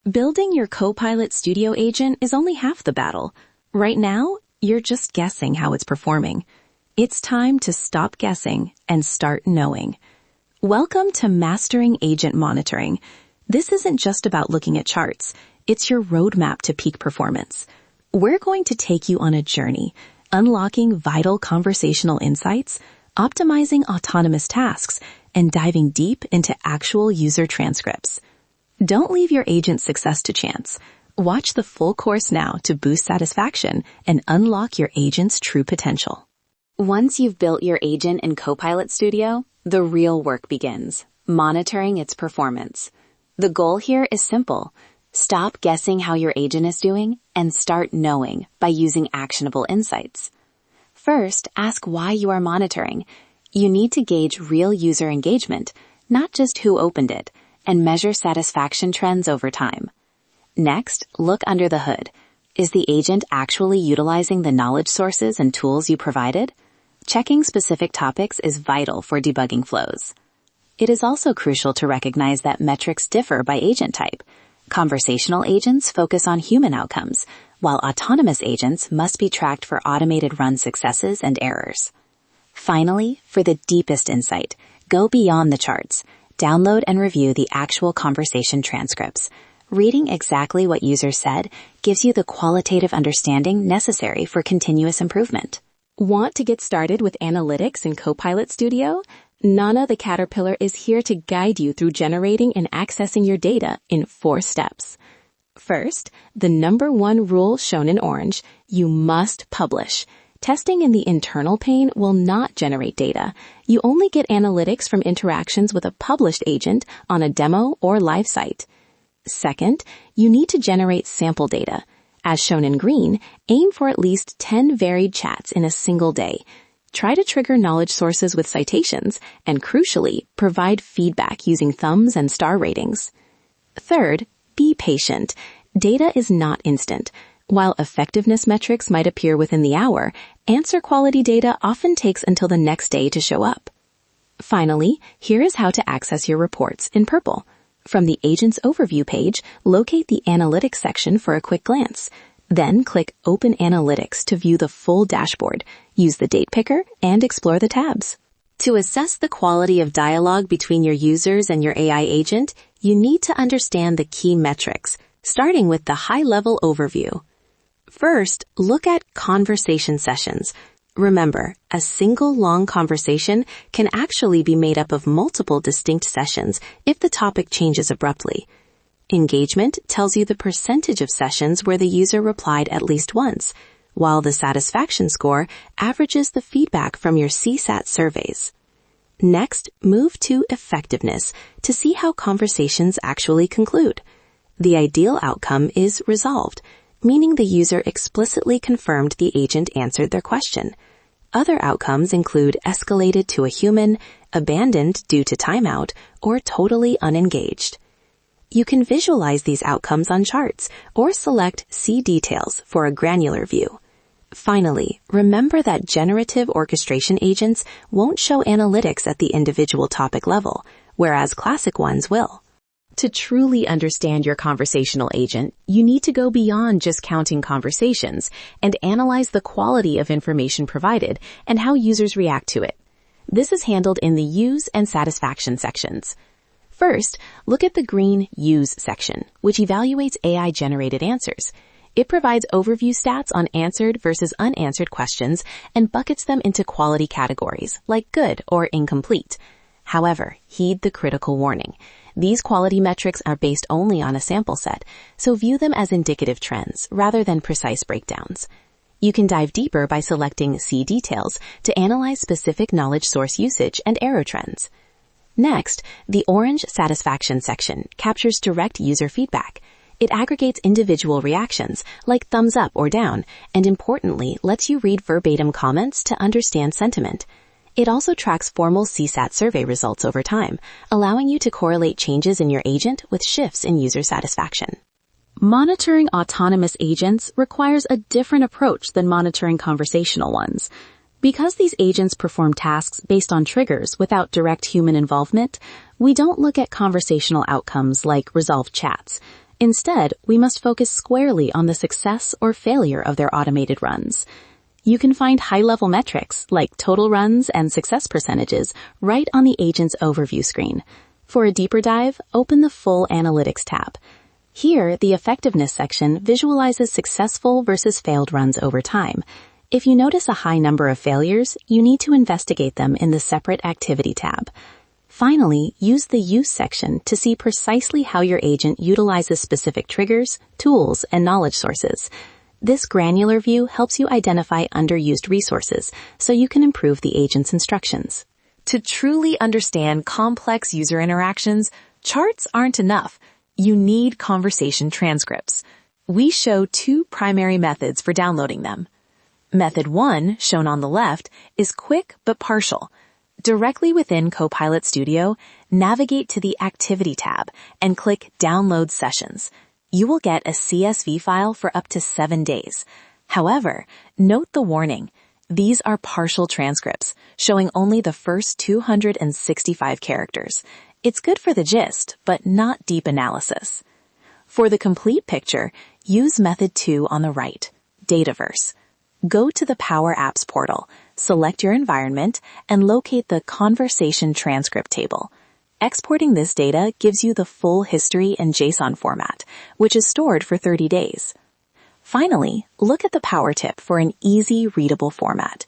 Building your Copilot Studio agent is only half the battle. Right now, you're just guessing how it's performing. It's time to stop guessing and start knowing. Welcome to Mastering Agent Monitoring. This isn't just about looking at charts. It's your roadmap to peak performance. We're going to take you on a journey, unlocking vital conversational insights, optimizing autonomous tasks, and diving deep into actual user transcripts. Don't leave your agent's success to chance. Watch the full course now to boost satisfaction and unlock your agent's true potential. Once you've built your agent in Copilot Studio, the real work begins, monitoring its performance. The goal here is simple. Stop guessing how your agent is doing and start knowing by using actionable insights. First, ask why you are monitoring. You need to gauge real user engagement, not just who opened it, and measure satisfaction trends over time. Next, look under the hood. Is the agent actually utilizing the knowledge sources and tools you provided? Checking specific topics is vital for debugging flows. It is also crucial to recognize that metrics differ by agent type. Conversational agents focus on human outcomes, while autonomous agents must be tracked for automated run successes and errors. Finally, for the deepest insight, go beyond the charts. Download and review the actual conversation transcripts. Reading exactly what users said gives you the qualitative understanding necessary for continuous improvement. Want to get started with analytics in Copilot Studio? Nana the Caterpillar is here to guide you through generating and accessing your data in 4 steps. First, the number 1 rule shown in orange, you must publish. Testing in the internal pane will not generate data. You only get analytics from interactions with a published agent on a demo or live site. Second, you need to generate sample data. As shown in green, aim for at least 10 varied chats in a single day. Try to trigger knowledge sources with citations, and crucially, provide feedback using thumbs and star ratings. Third, be patient. Data is not instant. While effectiveness metrics might appear within the hour, answer quality data often takes until the next day to show up. Finally, here is how to access your reports in purple. From the Agent's Overview page, locate the Analytics section for a quick glance. Then click Open Analytics to view the full dashboard. Use the date picker and explore the tabs. To assess the quality of dialogue between your users and your AI agent, you need to understand the key metrics, starting with the high-level overview. First, look at conversation sessions. Remember, a single long conversation can actually be made up of multiple distinct sessions if the topic changes abruptly. Engagement tells you the percentage of sessions where the user replied at least once, while the satisfaction score averages the feedback from your CSAT surveys. Next, move to effectiveness to see how conversations actually conclude. The ideal outcome is resolved, meaning the user explicitly confirmed the agent answered their question. Other outcomes include escalated to a human, abandoned due to timeout, or totally unengaged. You can visualize these outcomes on charts or select See Details for a granular view. Finally, remember that generative orchestration agents won't show analytics at the individual topic level, whereas classic ones will. To truly understand your conversational agent, you need to go beyond just counting conversations and analyze the quality of information provided and how users react to it. This is handled in the Use and Satisfaction sections. First, look at the green Use section, which evaluates AI-generated answers. It provides overview stats on answered versus unanswered questions and buckets them into quality categories, like good or incomplete. However, heed the critical warning. These quality metrics are based only on a sample set, so view them as indicative trends rather than precise breakdowns. You can dive deeper by selecting See Details to analyze specific knowledge source usage and error trends. Next, the orange Satisfaction section captures direct user feedback. It aggregates individual reactions, like thumbs up or down, and importantly, lets you read verbatim comments to understand sentiment. It also tracks formal CSAT survey results over time, allowing you to correlate changes in your agent with shifts in user satisfaction. Monitoring autonomous agents requires a different approach than monitoring conversational ones. Because these agents perform tasks based on triggers without direct human involvement, we don't look at conversational outcomes like resolved chats. Instead, we must focus squarely on the success or failure of their automated runs. You can find high-level metrics like total runs and success percentages right on the agent's overview screen. For a deeper dive, open the full Analytics tab. Here, the Effectiveness section visualizes successful versus failed runs over time. If you notice a high number of failures, you need to investigate them in the separate Activity tab. Finally, use the Use section to see precisely how your agent utilizes specific triggers, tools, and knowledge sources. This granular view helps you identify underused resources so you can improve the agent's instructions. To truly understand complex user interactions, charts aren't enough. You need conversation transcripts. We show two primary methods for downloading them. Method 1, shown on the left, is quick but partial. Directly within Copilot Studio, navigate to the Activity tab and click Download Sessions. You will get a CSV file for up to 7 days. However, note the warning. These are partial transcripts, showing only the first 265 characters. It's good for the gist, but not deep analysis. For the complete picture, use Method 2 on the right, Dataverse. Go to the Power Apps portal, select your environment, and locate the Conversation Transcript table. Exporting this data gives you the full history in JSON format, which is stored for 30 days. Finally, look at the power tip for an easy, readable format.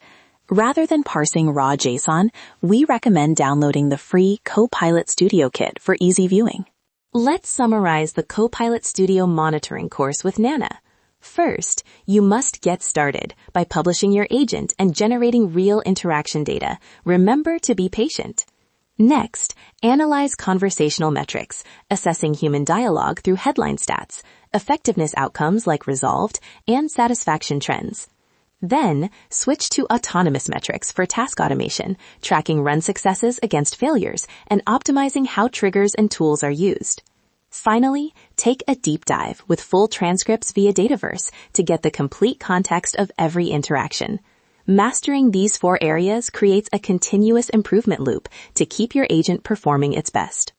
Rather than parsing raw JSON, we recommend downloading the free Copilot Studio Kit for easy viewing. Let's summarize the Copilot Studio monitoring course with Nana. First, you must get started by publishing your agent and generating real interaction data. Remember to be patient. Next, analyze conversational metrics, assessing human dialogue through headline stats, effectiveness outcomes like resolved, and satisfaction trends. Then, switch to autonomous metrics for task automation, tracking run successes against failures, and optimizing how triggers and tools are used. Finally, take a deep dive with full transcripts via Dataverse to get the complete context of every interaction. Mastering these 4 areas creates a continuous improvement loop to keep your agent performing its best.